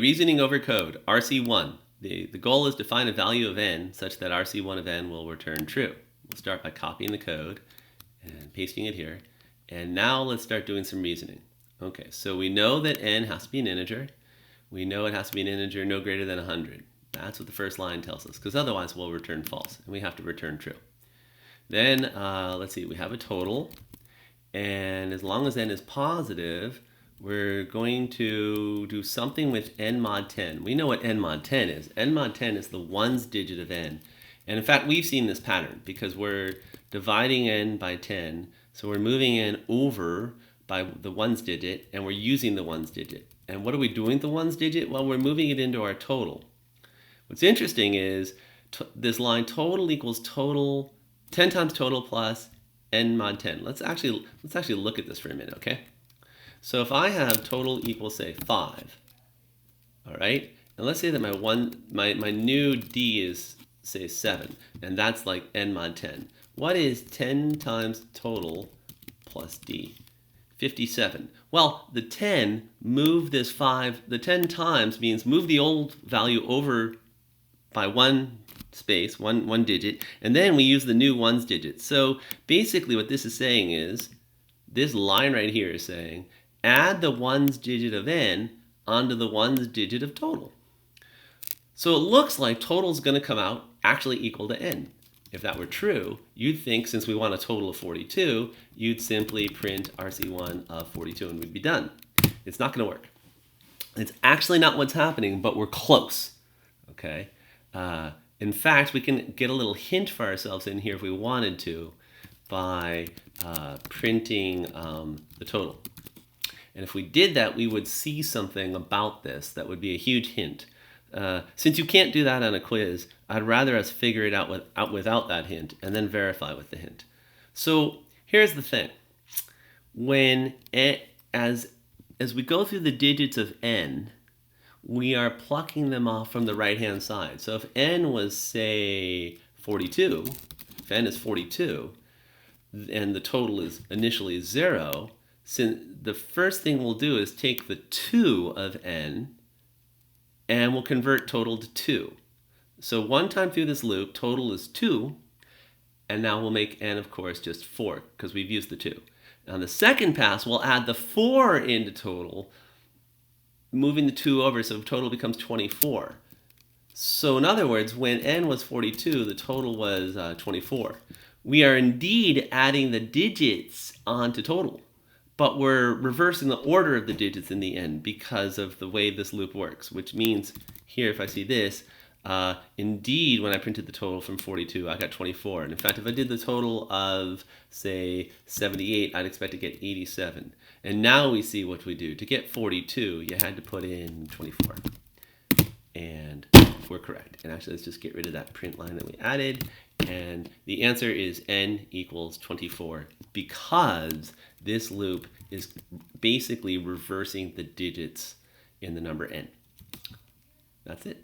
reasoning over code, rc1. The goal is to find a value of n such that rc1 of n will return true. We'll start by copying the code and pasting it here. And now let's start doing some reasoning. Okay, so we know that n has to be an integer. We know it has to be an integer no greater than 100. That's what the first line tells us, because otherwise we'll return false, and we have to return true. Then, let's see, we have a total, and as long as n is positive, we're going to do something with n mod 10. We know what n mod 10 is. N mod 10 is the ones digit of n. And in fact, we've seen this pattern because we're dividing n by 10. So we're moving n over by the ones digit, and we're using the ones digit. And what are we doing with the ones digit? Well, we're moving it into our total. What's interesting is this line total equals total, 10 times total plus n mod 10. Let's actually look at this for a minute, okay? So if I have total equals, say, 5, all right? And let's say that my new d is, say, 7, and that's like n mod 10. What is 10 times total plus d? 57. Well, the 10, move this 5, the 10 times means move the old value over by one space, one digit, and then we use the new ones digit. So basically what this is saying is, this line right here is saying, add the ones digit of n onto the ones digit of total. So it looks like total is going to come out actually equal to n. If that were true, you'd think since we want a total of 42, you'd simply print rc1 of 42 and we'd be done. It's not going to work. It's actually not what's happening, but we're close. Okay. In fact, we can get a little hint for ourselves in here if we wanted to by printing the total. And if we did that, we would see something about this that would be a huge hint. Since you can't do that on a quiz, I'd rather us figure it out without that hint and then verify with the hint. So here's the thing. As we go through the digits of n, we are plucking them off from the right-hand side. So if n was, say, 42, if n is 42, and the total is initially 0, since the first thing we'll do is take the 2 of n, and we'll convert total to 2. So one time through this loop, total is 2, and now we'll make n, of course, just 4, because we've used the 2. On the second pass, we'll add the 4 into total, moving the 2 over, so total becomes 24. So in other words, when n was 42, the total was 24. We are indeed adding the digits onto total, but we're reversing the order of the digits in the end because of the way this loop works, which means here, if I see this, indeed, when I printed the total from 42, I got 24. And in fact, if I did the total of, say, 78, I'd expect to get 87. And now we see what we do. To get 42, you had to put in 24. And we're correct. And actually, let's just get rid of that print line that we added. And the answer is n equals 24 because this loop is basically reversing the digits in the number n. That's it.